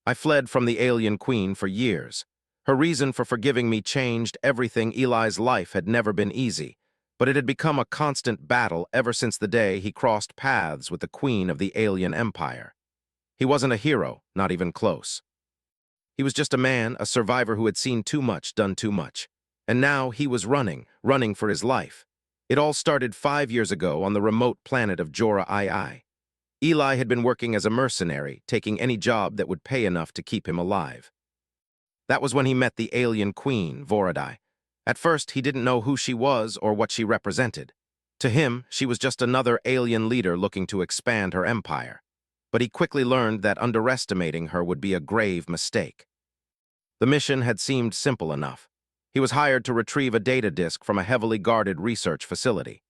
I fled from the alien queen for years. Her reason for forgiving me changed everything. Eli's life had never been easy, but it had become a constant battle ever since the day he crossed paths with the queen of the alien empire. He wasn't a hero, not even close. He was just a man, a survivor who had seen too much, done too much. And now he was running for his life. It all started 5 years ago on the remote planet of Jora II. Eli had been working as a mercenary, taking any job that would pay enough to keep him alive. That was when he met the alien queen, Voradai. At first, he didn't know who she was or what she represented. To him, she was just another alien leader looking to expand her empire. But he quickly learned that underestimating her would be a grave mistake. The mission had seemed simple enough. He was hired to retrieve a data disk from a heavily guarded research facility.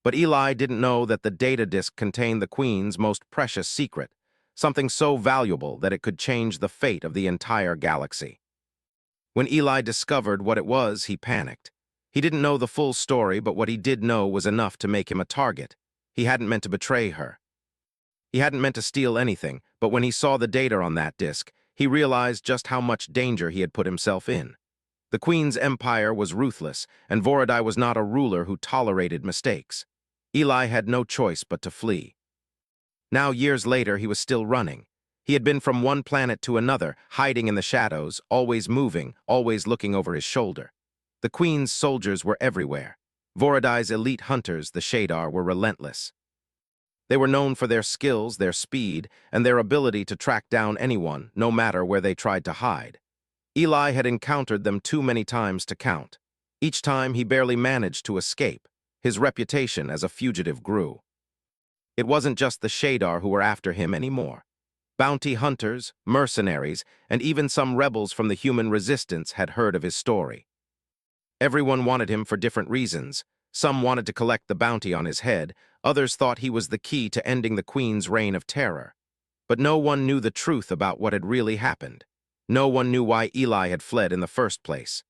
But Eli didn't know that the data disk contained the Queen's most precious secret, something so valuable that it could change the fate of the entire galaxy. When Eli discovered what it was, he panicked. He didn't know the full story, but what he did know was enough to make him a target. He hadn't meant to betray her. He hadn't meant to steal anything, but when he saw the data on that disk, he realized just how much danger he had put himself in. The Queen's empire was ruthless, and Voradai was not a ruler who tolerated mistakes. Eli had no choice but to flee. Now, years later, he was still running. He had been from one planet to another, hiding in the shadows, always moving, always looking over his shoulder. The Queen's soldiers were everywhere. Voradai's elite hunters, the Shadar, were relentless. They were known for their skills, their speed, and their ability to track down anyone, no matter where they tried to hide. Eli had encountered them too many times to count. Each time he barely managed to escape. His reputation as a fugitive grew. It wasn't just the Shadar who were after him anymore. Bounty hunters, mercenaries, and even some rebels from the human resistance had heard of his story. Everyone wanted him for different reasons. Some wanted to collect the bounty on his head, others thought he was the key to ending the Queen's reign of terror. But no one knew the truth about what had really happened. No one knew why Eli had fled in the first place.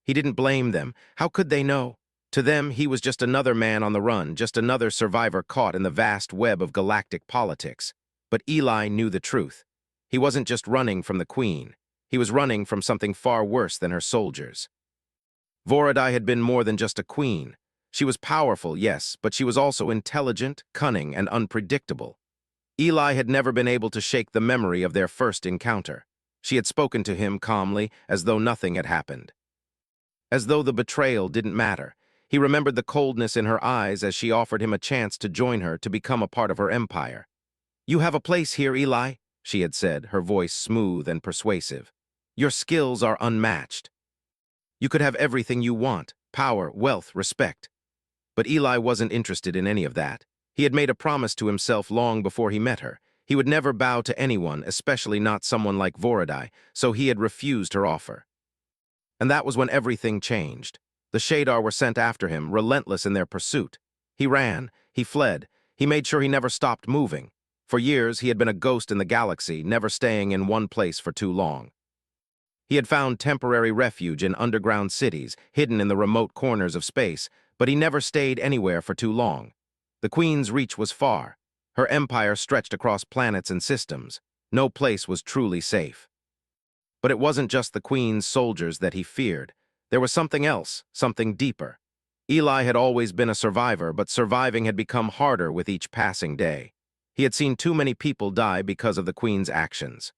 He didn't blame them. How could they know? To them, he was just another man on the run, just another survivor caught in the vast web of galactic politics. But Eli knew the truth. He wasn't just running from the Queen. He was running from something far worse than her soldiers. Voradai had been more than just a queen. She was powerful, yes, but she was also intelligent, cunning, and unpredictable. Eli had never been able to shake the memory of their first encounter. She had spoken to him calmly, as though nothing had happened. As though the betrayal didn't matter. He remembered the coldness in her eyes as she offered him a chance to join her, to become a part of her empire. "You have a place here, Eli," she had said, her voice smooth and persuasive. "Your skills are unmatched. You could have everything you want, power, wealth, respect." But Eli wasn't interested in any of that. He had made a promise to himself long before he met her. He would never bow to anyone, especially not someone like Voradai, so he had refused her offer. And that was when everything changed. The Shadar were sent after him, relentless in their pursuit. He ran, he fled, he made sure he never stopped moving. For years, he had been a ghost in the galaxy, never staying in one place for too long. He had found temporary refuge in underground cities, hidden in the remote corners of space, but he never stayed anywhere for too long. The Queen's reach was far. Her empire stretched across planets and systems. No place was truly safe. But it wasn't just the Queen's soldiers that he feared. There was something else, something deeper. Eli had always been a survivor, but surviving had become harder with each passing day. He had seen too many people die because of the Queen's actions.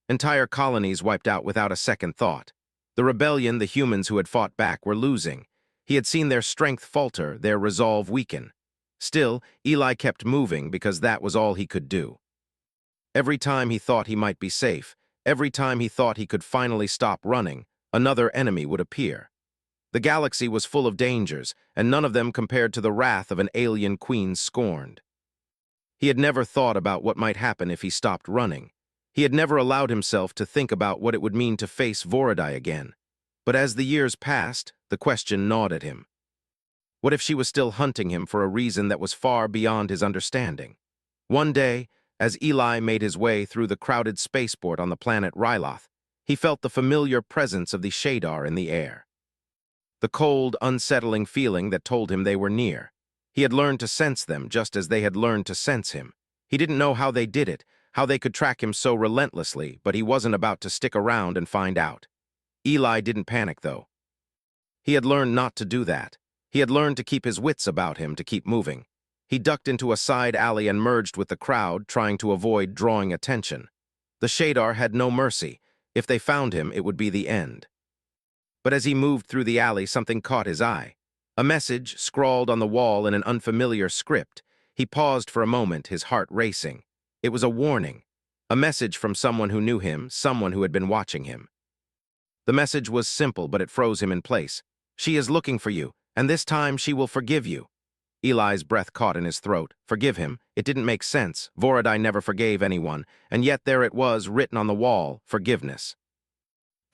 Entire colonies wiped out without a second thought. The rebellion, the humans who had fought back, were losing. He had seen their strength falter, their resolve weaken. Still, Eli kept moving because that was all he could do. Every time he thought he might be safe, every time he thought he could finally stop running, another enemy would appear. The galaxy was full of dangers, and none of them compared to the wrath of an alien queen scorned. He had never thought about what might happen if he stopped running. He had never allowed himself to think about what it would mean to face Voradai again. But as the years passed, the question gnawed at him. What if she was still hunting him for a reason that was far beyond his understanding? One day, as Eli made his way through the crowded spaceport on the planet Ryloth, he felt the familiar presence of the Shadar in the air. The cold, unsettling feeling that told him they were near. He had learned to sense them just as they had learned to sense him. He didn't know how they did it, how they could track him so relentlessly, but he wasn't about to stick around and find out. Eli didn't panic, though. He had learned not to do that. He had learned to keep his wits about him, to keep moving. He ducked into a side alley and merged with the crowd, trying to avoid drawing attention. The Shadar had no mercy. If they found him, it would be the end. But as he moved through the alley, something caught his eye. A message scrawled on the wall in an unfamiliar script. He paused for a moment, his heart racing. It was a warning. A message from someone who knew him, someone who had been watching him. The message was simple, but it froze him in place. She is looking for you, and this time she will forgive you. Eli's breath caught in his throat. Forgive him? It didn't make sense. Vorodai never forgave anyone, and yet there it was, written on the wall, forgiveness.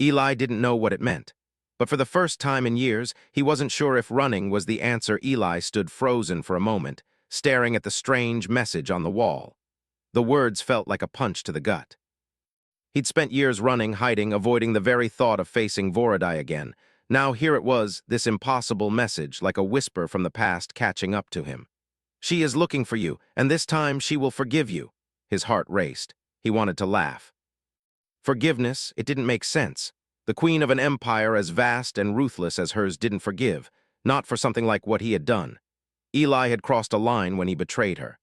Eli didn't know what it meant. But for the first time in years, he wasn't sure if running was the answer. Eli stood frozen for a moment, staring at the strange message on the wall. The words felt like a punch to the gut. He'd spent years running, hiding, avoiding the very thought of facing Vorodai again. Now here it was, this impossible message, like a whisper from the past catching up to him. She is looking for you, and this time she will forgive you. His heart raced. He wanted to laugh. Forgiveness, it didn't make sense. The queen of an empire as vast and ruthless as hers didn't forgive, not for something like what he had done. Eli had crossed a line when he betrayed her.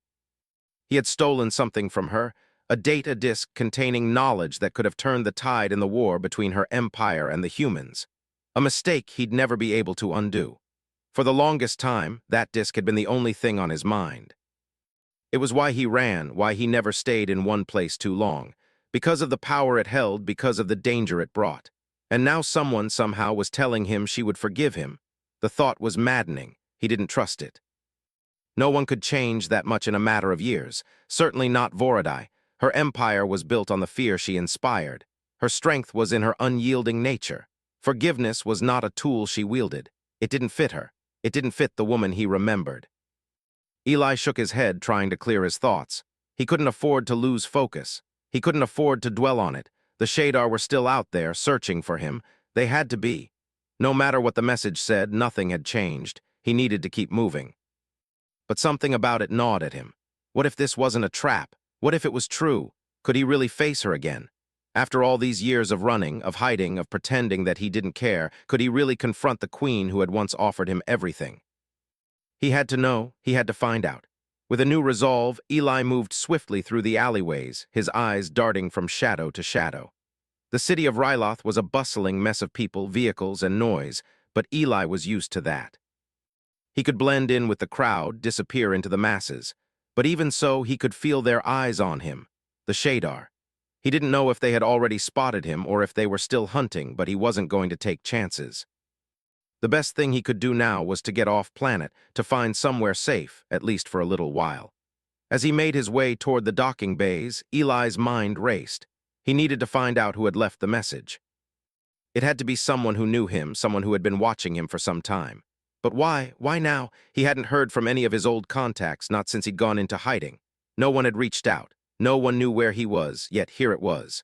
He had stolen something from her, a data disk containing knowledge that could have turned the tide in the war between her empire and the humans. A mistake he'd never be able to undo. For the longest time, that disk had been the only thing on his mind. It was why he ran, why he never stayed in one place too long. Because of the power it held, because of the danger it brought. And now someone somehow was telling him she would forgive him. The thought was maddening. He didn't trust it. No one could change that much in a matter of years, certainly not Vorodai. Her empire was built on the fear she inspired. Her strength was in her unyielding nature. Forgiveness was not a tool she wielded. It didn't fit her. It didn't fit the woman he remembered. Eli shook his head, trying to clear his thoughts. He couldn't afford to lose focus. He couldn't afford to dwell on it. The Shadar were still out there, searching for him. They had to be. No matter what the message said, nothing had changed. He needed to keep moving. But something about it gnawed at him. What if this wasn't a trap? What if it was true? Could he really face her again? After all these years of running, of hiding, of pretending that he didn't care, could he really confront the queen who had once offered him everything? He had to know, he had to find out. With a new resolve, Eli moved swiftly through the alleyways, his eyes darting from shadow to shadow. The city of Ryloth was a bustling mess of people, vehicles, and noise, but Eli was used to that. He could blend in with the crowd, disappear into the masses. But even so, he could feel their eyes on him, the Shadar. He didn't know if they had already spotted him or if they were still hunting, but he wasn't going to take chances. The best thing he could do now was to get off planet, to find somewhere safe, at least for a little while. As he made his way toward the docking bays, Eli's mind raced. He needed to find out who had left the message. It had to be someone who knew him, someone who had been watching him for some time. But why? Why now? He hadn't heard from any of his old contacts, not since he'd gone into hiding. No one had reached out. No one knew where he was, yet here it was.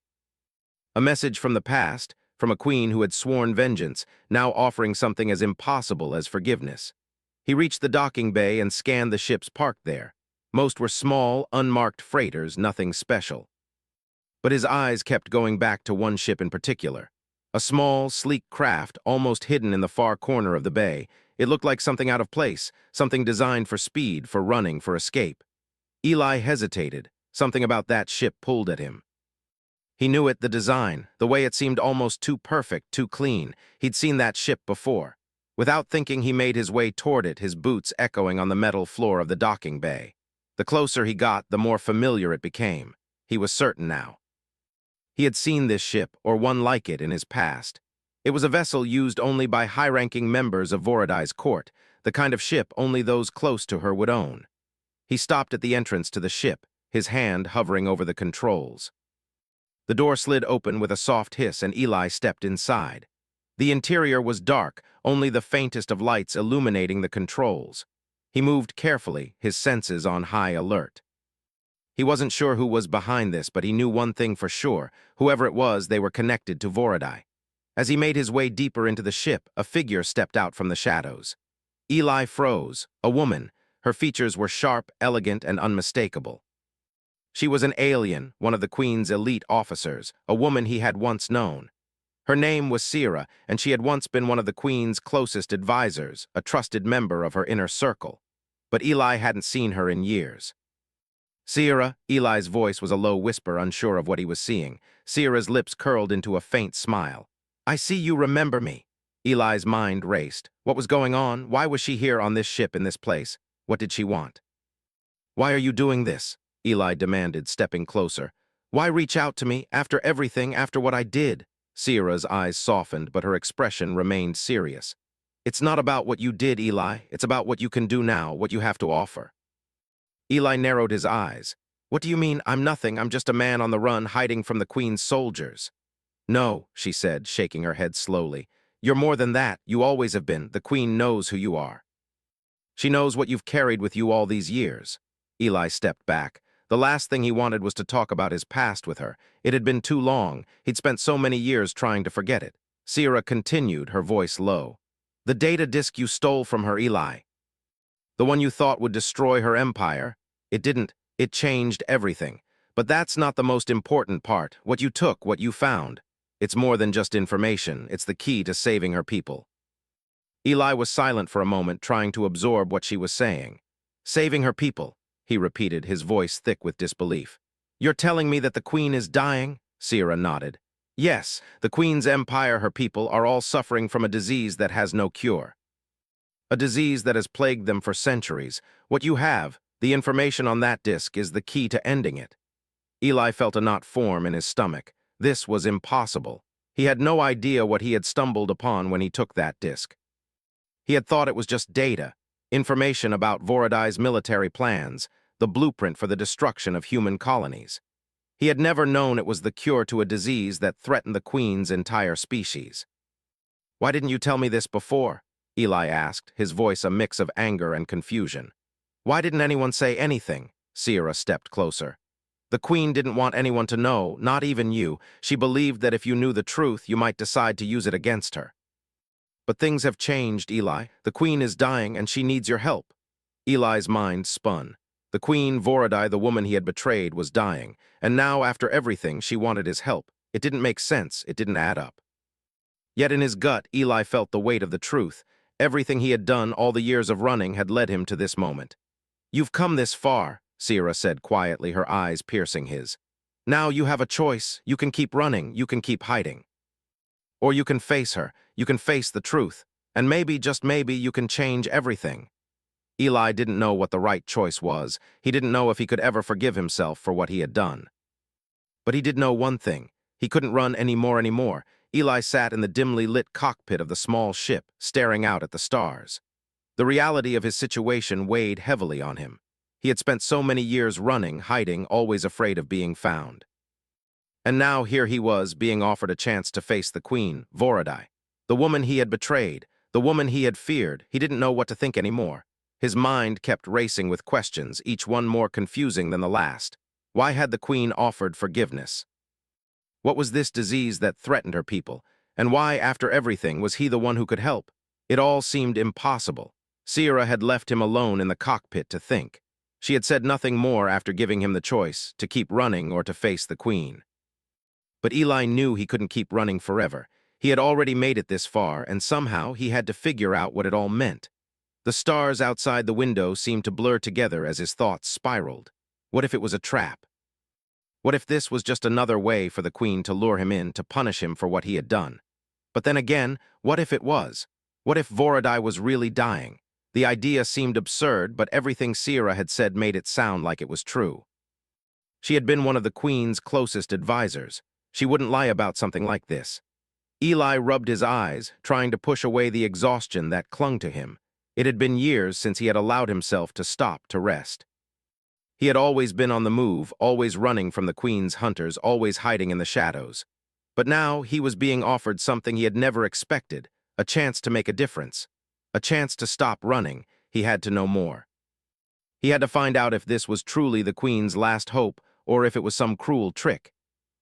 A message from the past, from a queen who had sworn vengeance, now offering something as impossible as forgiveness. He reached the docking bay and scanned the ships parked there. Most were small, unmarked freighters, nothing special. But his eyes kept going back to one ship in particular. A small, sleek craft, almost hidden in the far corner of the bay. It looked like something out of place, something designed for speed, for running, for escape. Eli hesitated. Something about that ship pulled at him. He knew it, the design, the way it seemed almost too perfect, too clean. He'd seen that ship before. Without thinking, he made his way toward it, his boots echoing on the metal floor of the docking bay. The closer he got, the more familiar it became. He was certain now. He had seen this ship, or one like it, in his past. It was a vessel used only by high-ranking members of Vorodai's court, the kind of ship only those close to her would own. He stopped at the entrance to the ship, his hand hovering over the controls. The door slid open with a soft hiss and Eli stepped inside. The interior was dark, only the faintest of lights illuminating the controls. He moved carefully, his senses on high alert. He wasn't sure who was behind this, but he knew one thing for sure. Whoever it was, they were connected to Vorodai. As he made his way deeper into the ship, a figure stepped out from the shadows. Eli froze, a woman. Her features were sharp, elegant, and unmistakable. She was an alien, one of the Queen's elite officers, a woman he had once known. Her name was Sira, and she had once been one of the Queen's closest advisors, a trusted member of her inner circle. But Eli hadn't seen her in years. Sierra, Eli's voice was a low whisper, unsure of what he was seeing. Sierra's lips curled into a faint smile. I see you remember me. Eli's mind raced. What was going on? Why was she here on this ship in this place? What did she want? Why are you doing this? Eli demanded, stepping closer. Why reach out to me after everything, after what I did? Sierra's eyes softened, but her expression remained serious. It's not about what you did, Eli. It's about what you can do now, what you have to offer. Eli narrowed his eyes. What do you mean, I'm nothing, I'm just a man on the run hiding from the Queen's soldiers? No, she said, shaking her head slowly. You're more than that, you always have been. The Queen knows who you are. She knows what you've carried with you all these years. Eli stepped back. The last thing he wanted was to talk about his past with her. It had been too long. He'd spent so many years trying to forget it. Sierra continued, her voice low. The data disk you stole from her, Eli. The one you thought would destroy her empire. It didn't. It changed everything. But that's not the most important part. What you took, what you found. It's more than just information. It's the key to saving her people. Eli was silent for a moment, trying to absorb what she was saying. Saving her people, he repeated, his voice thick with disbelief. You're telling me that the Queen is dying? Sierra nodded. Yes, the Queen's empire, her people, are all suffering from a disease that has no cure. A disease that has plagued them for centuries. What you have, the information on that disk, is the key to ending it. Eli felt a knot form in his stomach. This was impossible. He had no idea what he had stumbled upon when he took that disk. He had thought it was just data, information about Voradai's military plans, the blueprint for the destruction of human colonies. He had never known it was the cure to a disease that threatened the Queen's entire species. Why didn't you tell me this before? Eli asked, his voice a mix of anger and confusion. Why didn't anyone say anything? Sierra stepped closer. The Queen didn't want anyone to know, not even you. She believed that if you knew the truth, you might decide to use it against her. But things have changed, Eli. The Queen is dying, and she needs your help. Eli's mind spun. The Queen, Voradai, the woman he had betrayed, was dying, and now, after everything, she wanted his help. It didn't make sense. It didn't add up. Yet in his gut, Eli felt the weight of the truth. Everything he had done, all the years of running, had led him to this moment. You've come this far, Sierra said quietly, her eyes piercing his. Now you have a choice. You can keep running, you can keep hiding. Or you can face her, you can face the truth, and maybe, just maybe, you can change everything. Eli didn't know what the right choice was. He didn't know if he could ever forgive himself for what he had done. But he did know one thing. He couldn't run anymore. Eli sat in the dimly lit cockpit of the small ship, staring out at the stars. The reality of his situation weighed heavily on him. He had spent so many years running, hiding, always afraid of being found. And now here he was, being offered a chance to face the Queen, Voradai, the woman he had betrayed, the woman he had feared. He didn't know what to think anymore. His mind kept racing with questions, each one more confusing than the last. Why had the Queen offered forgiveness? What was this disease that threatened her people? And why, after everything, was he the one who could help? It all seemed impossible. Sierra had left him alone in the cockpit to think. She had said nothing more after giving him the choice, to keep running or to face the Queen. But Eli knew he couldn't keep running forever. He had already made it this far, and somehow he had to figure out what it all meant. The stars outside the window seemed to blur together as his thoughts spiraled. What if it was a trap? What if this was just another way for the Queen to lure him in, to punish him for what he had done? But then again, what if it was? What if Voradai was really dying? The idea seemed absurd, but everything Sierra had said made it sound like it was true. She had been one of the Queen's closest advisors. She wouldn't lie about something like this. Eli rubbed his eyes, trying to push away the exhaustion that clung to him. It had been years since he had allowed himself to stop to rest. He had always been on the move, always running from the Queen's hunters, always hiding in the shadows. But now he was being offered something he had never expected, a chance to make a difference. A chance to stop running. He had to know more. He had to find out if this was truly the Queen's last hope, or if it was some cruel trick.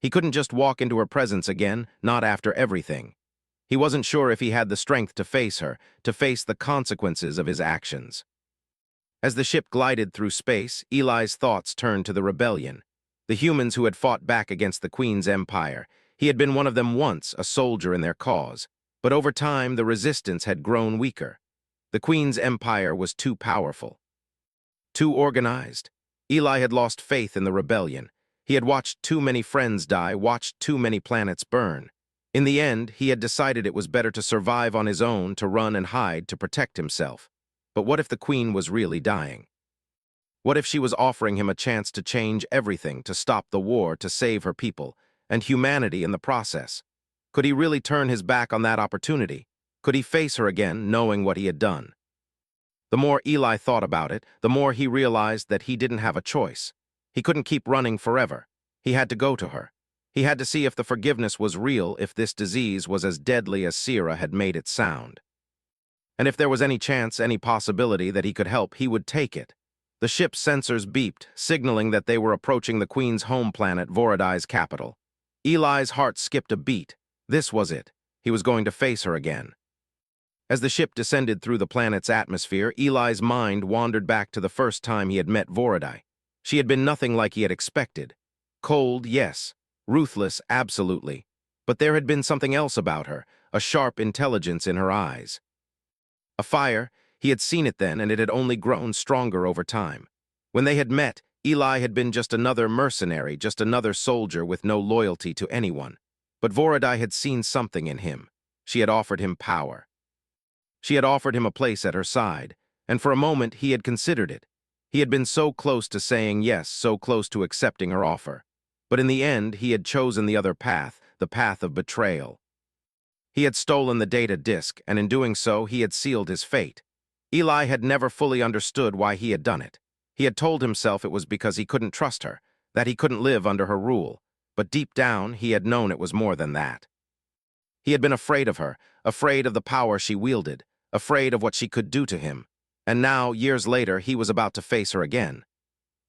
He couldn't just walk into her presence again, not after everything. He wasn't sure if he had the strength to face her, to face the consequences of his actions. As the ship glided through space, Eli's thoughts turned to the rebellion. The humans who had fought back against the Queen's empire. He had been one of them once, a soldier in their cause. But over time, the resistance had grown weaker. The Queen's empire was too powerful, too organized. Eli had lost faith in the rebellion. He had watched too many friends die, watched too many planets burn. In the end, he had decided it was better to survive on his own, to run and hide, to protect himself. But what if the Queen was really dying? What if she was offering him a chance to change everything, to stop the war, to save her people, and humanity in the process? Could he really turn his back on that opportunity? Could he face her again, knowing what he had done? The more Eli thought about it, the more he realized that he didn't have a choice. He couldn't keep running forever. He had to go to her. He had to see if the forgiveness was real, if this disease was as deadly as Sierra had made it sound. And if there was any chance, any possibility that he could help, he would take it. The ship's sensors beeped, signaling that they were approaching the Queen's home planet, Voradai's capital. Eli's heart skipped a beat. This was it. He was going to face her again. As the ship descended through the planet's atmosphere, Eli's mind wandered back to the first time he had met Voradai. She had been nothing like he had expected. Cold, yes. Ruthless, absolutely. But there had been something else about her, a sharp intelligence in her eyes. A fire, he had seen it then, and it had only grown stronger over time. When they had met, Eli had been just another mercenary, just another soldier with no loyalty to anyone. But Voradai had seen something in him. She had offered him power. She had offered him a place at her side, and for a moment he had considered it. He had been so close to saying yes, so close to accepting her offer. But in the end, he had chosen the other path, the path of betrayal. He had stolen the data disk, and in doing so, he had sealed his fate. Eli had never fully understood why he had done it. He had told himself it was because he couldn't trust her, that he couldn't live under her rule. But deep down, he had known it was more than that. He had been afraid of her, afraid of the power she wielded, afraid of what she could do to him. And now, years later, he was about to face her again.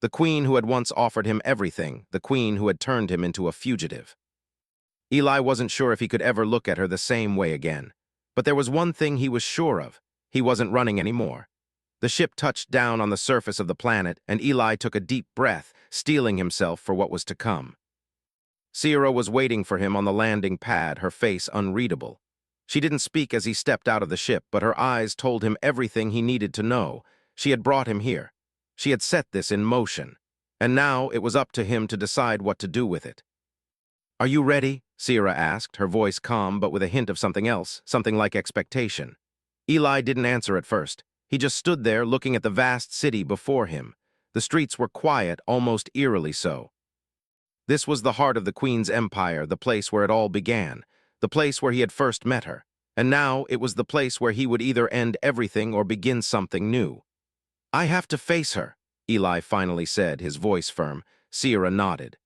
The Queen who had once offered him everything, the Queen who had turned him into a fugitive. Eli wasn't sure if he could ever look at her the same way again. But there was one thing he was sure of. He wasn't running anymore. The ship touched down on the surface of the planet, and Eli took a deep breath, steeling himself for what was to come. Sierra was waiting for him on the landing pad, her face unreadable. She didn't speak as he stepped out of the ship, but her eyes told him everything he needed to know. She had brought him here. She had set this in motion. And now it was up to him to decide what to do with it. "Are you ready?" Sierra asked, her voice calm but with a hint of something else, something like expectation. Eli didn't answer at first. He just stood there looking at the vast city before him. The streets were quiet, almost eerily so. This was the heart of the Queen's empire, the place where it all began, the place where he had first met her. And now it was the place where he would either end everything or begin something new. "I have to face her," Eli finally said, his voice firm. Sierra nodded.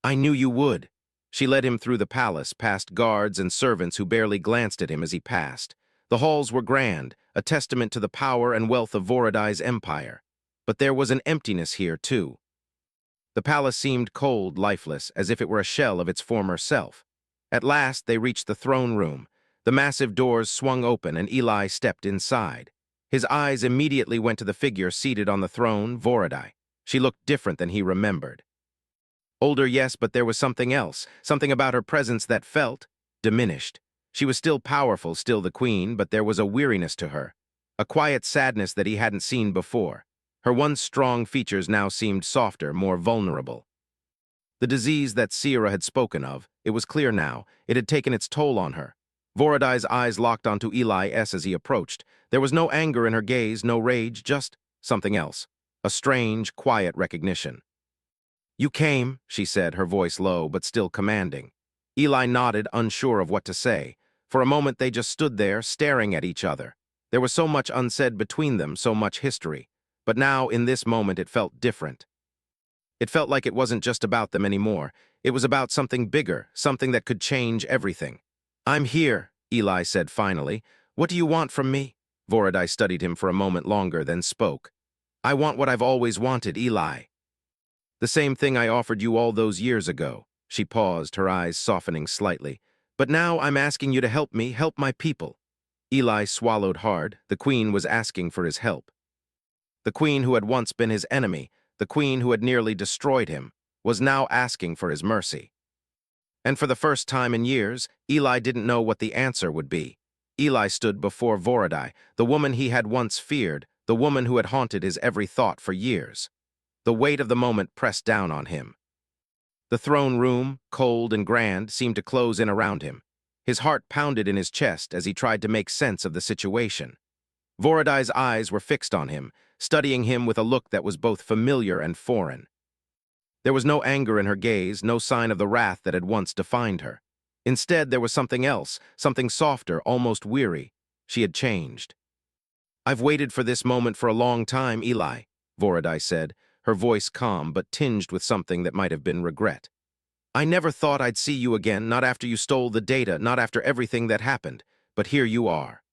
"I knew you would." She led him through the palace, past guards and servants who barely glanced at him as he passed. The halls were grand, a testament to the power and wealth of Voradai's empire. But there was an emptiness here, too. The palace seemed cold, lifeless, as if it were a shell of its former self. At last, they reached the throne room. The massive doors swung open, and Eli stepped inside. His eyes immediately went to the figure seated on the throne, Voradai. She looked different than he remembered. Older, yes, but there was something else, something about her presence that felt diminished. She was still powerful, still the queen, but there was a weariness to her, a quiet sadness that he hadn't seen before. Her once strong features now seemed softer, more vulnerable. The disease that Sierra had spoken of, it was clear now, it had taken its toll on her. Voradai's eyes locked onto Eli's as he approached. There was no anger in her gaze, no rage, just something else. A strange, quiet recognition. "You came," she said, her voice low but still commanding. Eli nodded, unsure of what to say. For a moment they just stood there, staring at each other. There was so much unsaid between them, so much history. But now, in this moment, it felt different. It felt like it wasn't just about them anymore. It was about something bigger, something that could change everything. "I'm here," Eli said finally. "What do you want from me?" Voradai studied him for a moment longer, then spoke. "I want what I've always wanted, Eli. The same thing I offered you all those years ago." She paused, her eyes softening slightly. "But now I'm asking you to help me, help my people." Eli swallowed hard. The Queen was asking for his help. The Queen who had once been his enemy, the Queen who had nearly destroyed him. was now asking for his mercy. And for the first time in years, Eli didn't know what the answer would be. Eli stood before Voradai, the woman he had once feared, the woman who had haunted his every thought for years. The weight of the moment pressed down on him. The throne room, cold and grand, seemed to close in around him. His heart pounded in his chest as he tried to make sense of the situation. Voradai's eyes were fixed on him, studying him with a look that was both familiar and foreign. There was no anger in her gaze, no sign of the wrath that had once defined her. Instead, there was something else, something softer, almost weary. She had changed. "I've waited for this moment for a long time, Eli," Voradai said, her voice calm but tinged with something that might have been regret. "I never thought I'd see you again, not after you stole the data, not after everything that happened, but here you are."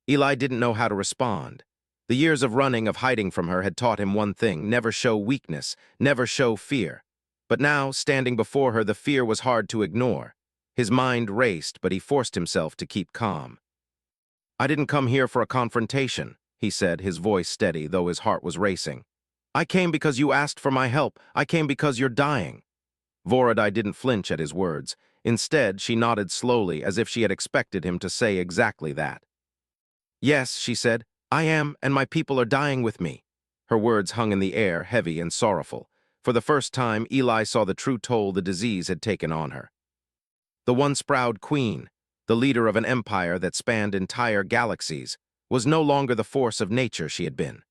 Eli didn't know how to respond. The years of running, of hiding from her, had taught him one thing: never show weakness, never show fear. But now, standing before her, the fear was hard to ignore. His mind raced, but he forced himself to keep calm. "I didn't come here for a confrontation," he said, his voice steady, though his heart was racing. "I came because you asked for my help. I came because you're dying." Voradai didn't flinch at his words. Instead, she nodded slowly, as if she had expected him to say exactly that. "Yes," she said, "I am, and my people are dying with me." Her words hung in the air, heavy and sorrowful. For the first time, Eli saw the true toll the disease had taken on her. The once proud queen, the leader of an empire that spanned entire galaxies, was no longer the force of nature she had been.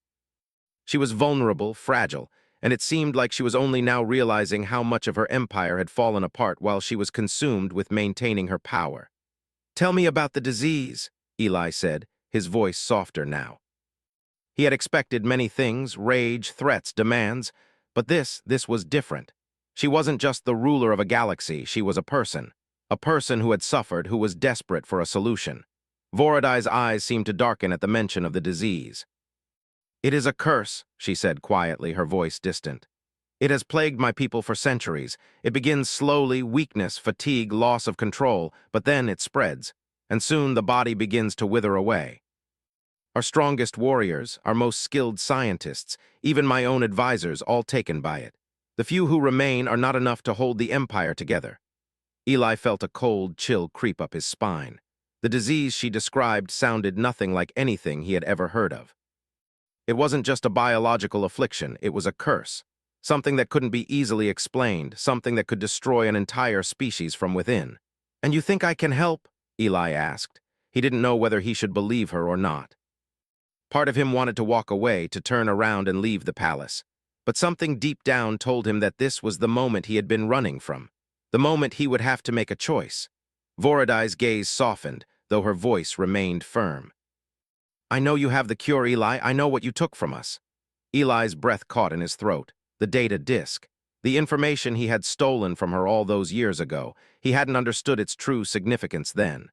She was vulnerable, fragile, and it seemed like she was only now realizing how much of her empire had fallen apart while she was consumed with maintaining her power. "Tell me about the disease," Eli said, his voice softer now. He had expected many things: rage, threats, demands, but this was different. She wasn't just the ruler of a galaxy, she was a person who had suffered, who was desperate for a solution. Voradai's eyes seemed to darken at the mention of the disease. "It is a curse," she said quietly, her voice distant. "It has plagued my people for centuries. It begins slowly: weakness, fatigue, loss of control, but then it spreads, and soon the body begins to wither away. Our strongest warriors, our most skilled scientists, even my own advisors, all taken by it. The few who remain are not enough to hold the empire together." Eli felt a cold chill creep up his spine. The disease she described sounded nothing like anything he had ever heard of. It wasn't just a biological affliction, it was a curse. Something that couldn't be easily explained, something that could destroy an entire species from within. "And you think I can help?" Eli asked. He didn't know whether he should believe her or not. Part of him wanted to walk away, to turn around and leave the palace. But something deep down told him that this was the moment he had been running from. The moment he would have to make a choice. Voradai's gaze softened, though her voice remained firm. "I know you have the cure, Eli. I know what you took from us." Eli's breath caught in his throat. The data disk. The information he had stolen from her all those years ago. He hadn't understood its true significance then.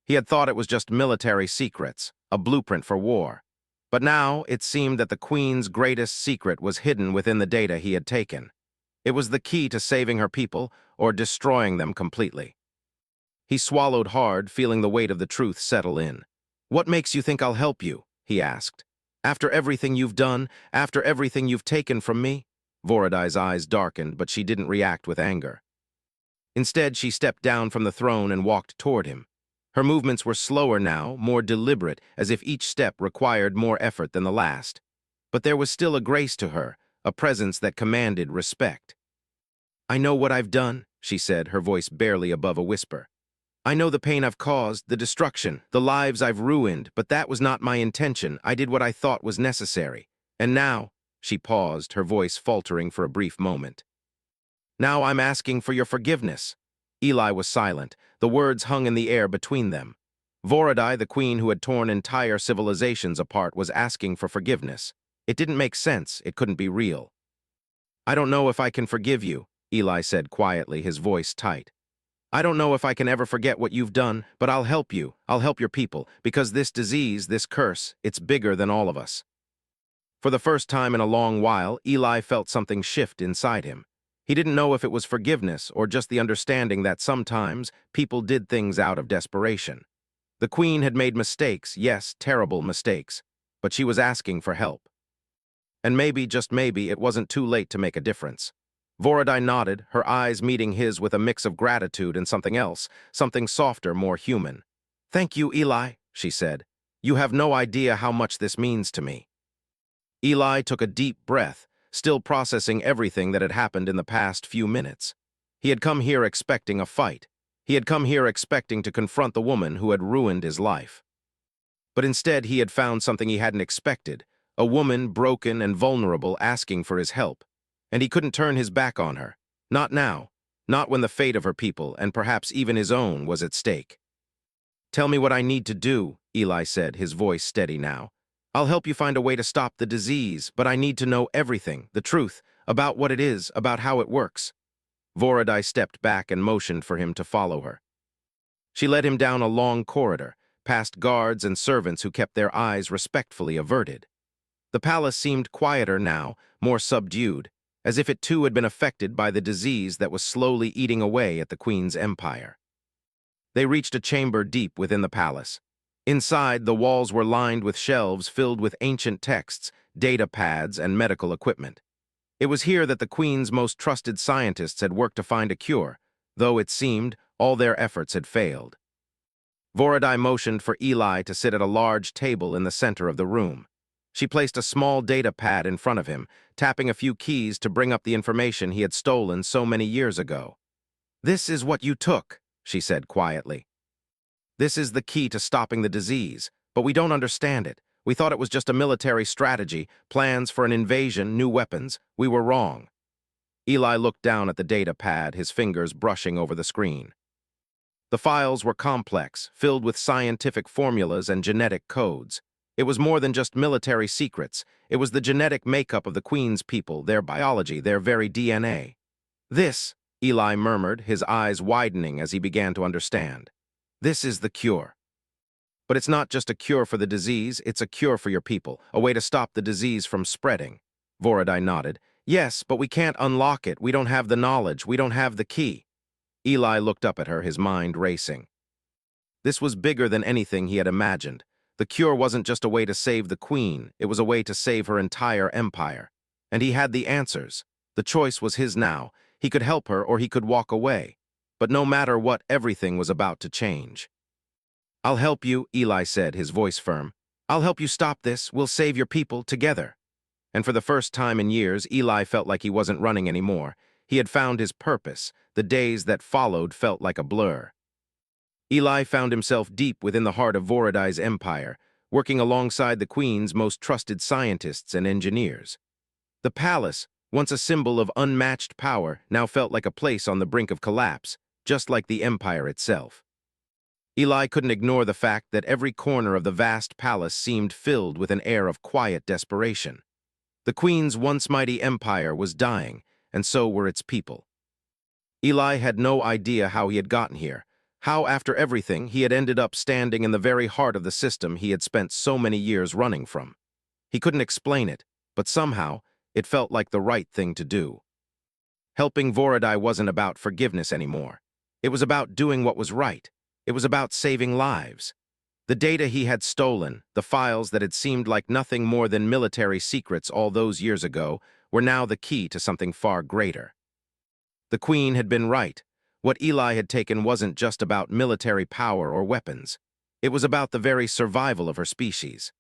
He had thought it was just military secrets, a blueprint for war. But now it seemed that the Queen's greatest secret was hidden within the data he had taken. It was the key to saving her people or destroying them completely. He swallowed hard, feeling the weight of the truth settle in. "What makes you think I'll help you?" he asked. "After everything you've done, after everything you've taken from me?" Voradai's eyes darkened, but she didn't react with anger. Instead, she stepped down from the throne and walked toward him. Her movements were slower now, more deliberate, as if each step required more effort than the last. But there was still a grace to her, a presence that commanded respect. "I know what I've done," she said, her voice barely above a whisper. "I know the pain I've caused, the destruction, the lives I've ruined, but that was not my intention. I did what I thought was necessary. And now," she paused, her voice faltering for a brief moment. "Now I'm asking for your forgiveness." Eli was silent. The words hung in the air between them. Voradai, the queen who had torn entire civilizations apart, was asking for forgiveness. It didn't make sense. It couldn't be real. "I don't know if I can forgive you," Eli said quietly, his voice tight. "I don't know if I can ever forget what you've done, but I'll help you. I'll help your people, because this disease, this curse, it's bigger than all of us." For the first time in a long while, Eli felt something shift inside him. He didn't know if it was forgiveness or just the understanding that sometimes people did things out of desperation. The queen had made mistakes, yes, terrible mistakes, but she was asking for help. And maybe, just maybe, it wasn't too late to make a difference. Vorodai nodded, her eyes meeting his with a mix of gratitude and something else, something softer, more human. "Thank you, Eli," she said. "You have no idea how much this means to me." Eli took a deep breath, still processing everything that had happened in the past few minutes. He had come here expecting a fight. He had come here expecting to confront the woman who had ruined his life. But instead he had found something he hadn't expected, a woman broken and vulnerable asking for his help. And he couldn't turn his back on her. Not now. Not when the fate of her people, and perhaps even his own, was at stake. "Tell me what I need to do," Eli said, his voice steady now. "I'll help you find a way to stop the disease, but I need to know everything, the truth, about what it is, about how it works." Vorodai stepped back and motioned for him to follow her. She led him down a long corridor, past guards and servants who kept their eyes respectfully averted. The palace seemed quieter now, more subdued, as if it too had been affected by the disease that was slowly eating away at the queen's empire. They reached a chamber deep within the palace. Inside, the walls were lined with shelves filled with ancient texts, data pads, and medical equipment. It was here that the queen's most trusted scientists had worked to find a cure, though it seemed all their efforts had failed. Vorodai motioned for Eli to sit at a large table in the center of the room. She placed a small data pad in front of him, tapping a few keys to bring up the information he had stolen so many years ago. "This is what you took," she said quietly. "This is the key to stopping the disease, but we don't understand it. We thought it was just a military strategy, plans for an invasion, new weapons. We were wrong." Eli looked down at the data pad, his fingers brushing over the screen. The files were complex, filled with scientific formulas and genetic codes. It was more than just military secrets. It was the genetic makeup of the Queen's people, their biology, their very DNA. "This," Eli murmured, his eyes widening as he began to understand. "This is the cure." "But it's not just a cure for the disease, it's a cure for your people, a way to stop the disease from spreading." Vorodai nodded. "Yes, but we can't unlock it. We don't have the knowledge. We don't have the key." Eli looked up at her, his mind racing. This was bigger than anything he had imagined. The cure wasn't just a way to save the queen, it was a way to save her entire empire. And he had the answers. The choice was his now. He could help her or he could walk away. But no matter what, everything was about to change. "I'll help you," Eli said, his voice firm. "I'll help you stop this. We'll save your people together." And for the first time in years, Eli felt like he wasn't running anymore. He had found his purpose. The days that followed felt like a blur. Eli found himself deep within the heart of Vorodai's empire, working alongside the Queen's most trusted scientists and engineers. The palace, once a symbol of unmatched power, now felt like a place on the brink of collapse, just like the empire itself. Eli couldn't ignore the fact that every corner of the vast palace seemed filled with an air of quiet desperation. The Queen's once mighty empire was dying, and so were its people. Eli had no idea how he had gotten here, how, after everything, he had ended up standing in the very heart of the system he had spent so many years running from. He couldn't explain it, but somehow, it felt like the right thing to do. Helping Vorodai wasn't about forgiveness anymore. It was about doing what was right. It was about saving lives. The data he had stolen, the files that had seemed like nothing more than military secrets all those years ago, were now the key to something far greater. The Queen had been right. What Eli had taken wasn't just about military power or weapons. It was about the very survival of her species.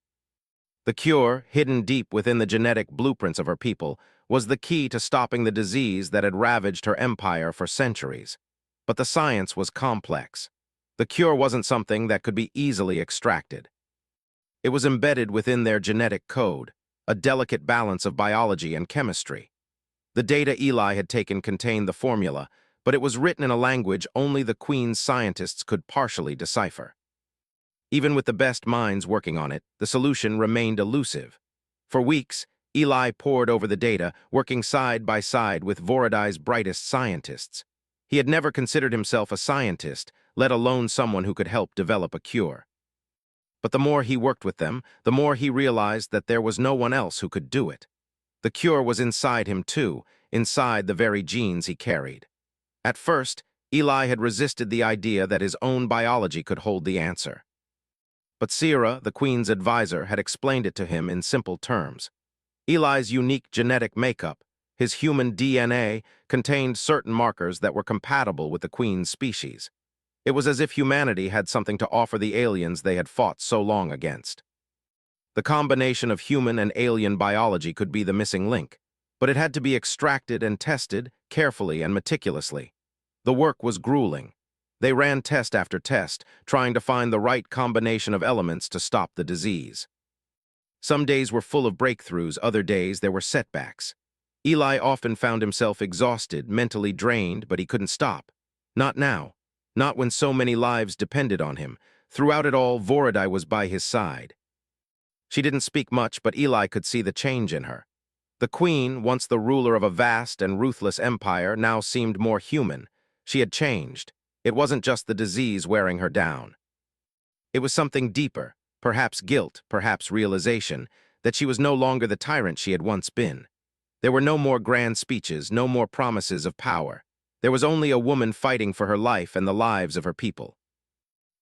The cure, hidden deep within the genetic blueprints of her people, was the key to stopping the disease that had ravaged her empire for centuries. But the science was complex. The cure wasn't something that could be easily extracted. It was embedded within their genetic code, a delicate balance of biology and chemistry. The data Eli had taken contained the formula, but it was written in a language only the Queen's scientists could partially decipher. Even with the best minds working on it, the solution remained elusive. For weeks, Eli pored over the data, working side by side with Vorodai's brightest scientists. He had never considered himself a scientist, let alone someone who could help develop a cure. But the more he worked with them, the more he realized that there was no one else who could do it. The cure was inside him too, inside the very genes he carried. At first, Eli had resisted the idea that his own biology could hold the answer. But Sira, the Queen's advisor, had explained it to him in simple terms. Eli's unique genetic makeup, His human DNA contained certain markers that were compatible with the Queen's species. It was as if humanity had something to offer the aliens they had fought so long against. The combination of human and alien biology could be the missing link, but it had to be extracted and tested carefully and meticulously. The work was grueling. They ran test after test, trying to find the right combination of elements to stop the disease. Some days were full of breakthroughs, other days there were setbacks. Eli often found himself exhausted, mentally drained, but he couldn't stop. Not now. Not when so many lives depended on him. Throughout it all, Vorodai was by his side. She didn't speak much, but Eli could see the change in her. The Queen, once the ruler of a vast and ruthless empire, now seemed more human. She had changed. It wasn't just the disease wearing her down. It was something deeper, perhaps guilt, perhaps realization, that she was no longer the tyrant she had once been. There were no more grand speeches, no more promises of power. There was only a woman fighting for her life and the lives of her people.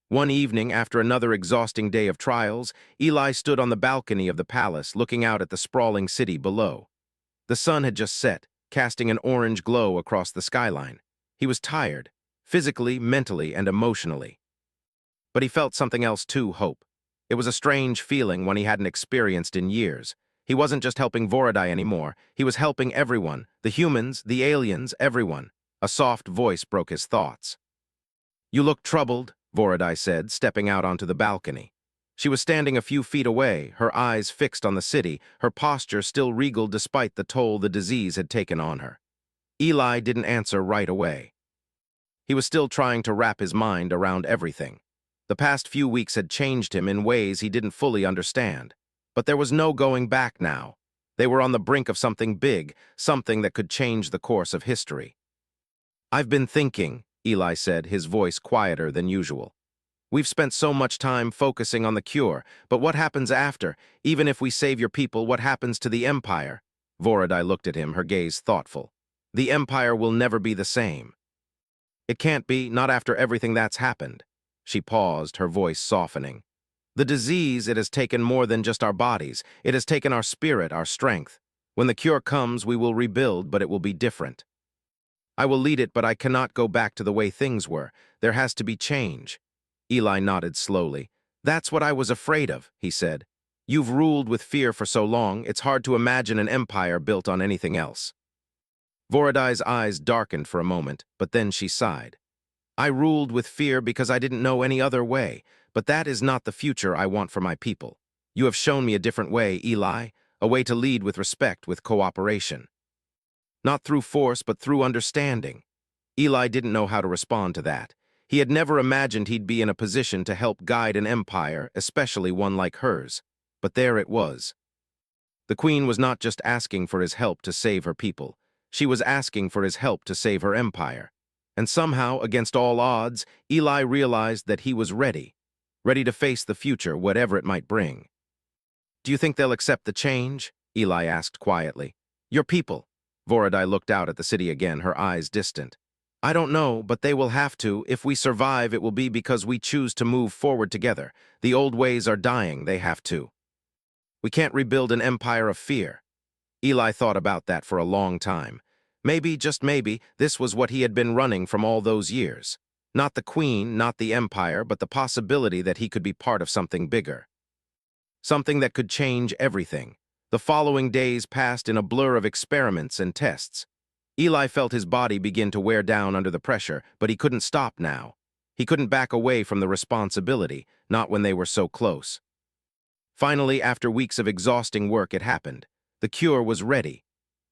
One evening, after another exhausting day of trials, Eli stood on the balcony of the palace, looking out at the sprawling city below. The sun had just set, casting an orange glow across the skyline. He was tired, physically, mentally, and emotionally. But he felt something else too, hope. It was a strange feeling one he hadn't experienced in years. He wasn't just helping Vorodai anymore, he was helping everyone, the humans, the aliens, everyone. A soft voice broke his thoughts. "You look troubled," Vorodai said, stepping out onto the balcony. She was standing a few feet away, her eyes fixed on the city, her posture still regal despite the toll the disease had taken on her. Eli didn't answer right away. He was still trying to wrap his mind around everything. The past few weeks had changed him in ways he didn't fully understand. But there was no going back now. They were on the brink of something big, something that could change the course of history. "I've been thinking," Eli said, his voice quieter than usual. "We've spent so much time focusing on the cure, but what happens after? Even if we save your people, what happens to the Empire?" Vorodai looked at him, her gaze thoughtful. "The Empire will never be the same." "It can't be, not after everything that's happened." She paused, her voice softening. "The disease, it has taken more than just our bodies. It has taken our spirit, our strength. When the cure comes, we will rebuild, but it will be different. I will lead it, but I cannot go back to the way things were. There has to be change." Eli nodded slowly. "That's what I was afraid of," he said. "You've ruled with fear for so long, it's hard to imagine an empire built on anything else." Vorodai's eyes darkened for a moment, but then she sighed. "I ruled with fear because I didn't know any other way, but that is not the future I want for my people. You have shown me a different way, Eli, a way to lead with respect, with cooperation. Not through force, but through understanding." Eli didn't know how to respond to that. He had never imagined he'd be in a position to help guide an empire, especially one like hers. But there it was. The Queen was not just asking for his help to save her people. She was asking for his help to save her empire. And somehow, against all odds, Eli realized that he was ready to face the future, whatever it might bring. "Do you think they'll accept the change?" Eli asked quietly. "Your people." Vorodai looked out at the city again, her eyes distant. "I don't know, but they will have to. If we survive, it will be because we choose to move forward together. The old ways are dying, they have to. We can't rebuild an empire of fear." Eli thought about that for a long time. Maybe, just maybe, this was what he had been running from all those years. Not the Queen, not the Empire, but the possibility that he could be part of something bigger. Something that could change everything. The following days passed in a blur of experiments and tests. Eli felt his body begin to wear down under the pressure, but he couldn't stop now. He couldn't back away from the responsibility, not when they were so close. Finally, after weeks of exhausting work, it happened. The cure was ready.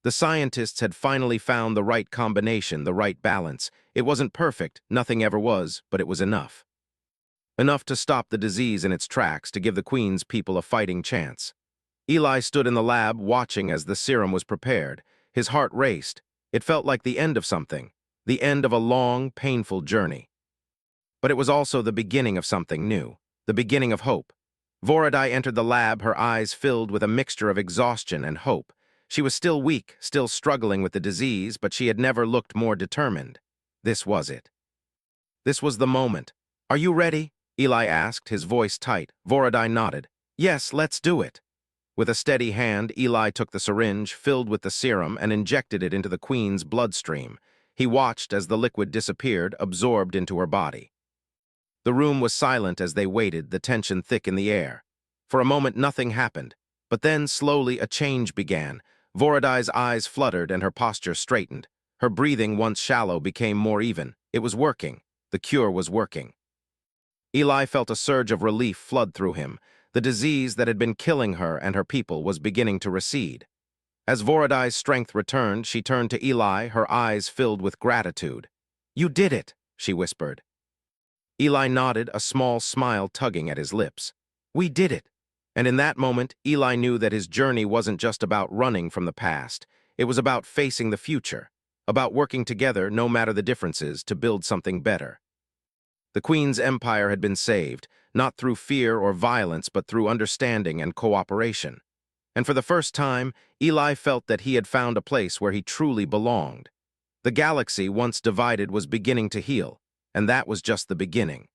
The scientists had finally found the right combination, the right balance. It wasn't perfect, nothing ever was, but it was enough. Enough to stop the disease in its tracks, to give the Queen's people a fighting chance. Eli stood in the lab, watching as the serum was prepared. His heart raced. It felt like the end of something, the end of a long, painful journey. But it was also the beginning of something new, the beginning of hope. Vorodai entered the lab, her eyes filled with a mixture of exhaustion and hope. She was still weak, still struggling with the disease, but she had never looked more determined. This was it. This was the moment. "Are you ready?" Eli asked, his voice tight. Vorodai nodded. "Yes, let's do it." With a steady hand, Eli took the syringe filled with the serum and injected it into the queen's bloodstream. He watched as the liquid disappeared, absorbed into her body. The room was silent as they waited, the tension thick in the air. For a moment, nothing happened. But then, slowly, a change began. Voradai's eyes fluttered and her posture straightened. Her breathing, once shallow, became more even. It was working. The cure was working. Eli felt a surge of relief flood through him. The disease that had been killing her and her people was beginning to recede. As Voradai's strength returned, she turned to Eli, her eyes filled with gratitude. "You did it," she whispered. Eli nodded, a small smile tugging at his lips. "We did it." And in that moment, Eli knew that his journey wasn't just about running from the past. It was about facing the future, about working together, no matter the differences, to build something better. The Queen's empire had been saved, not through fear or violence, but through understanding and cooperation. And for the first time, Eli felt that he had found a place where he truly belonged. The galaxy, once divided, was beginning to heal, and that was just the beginning.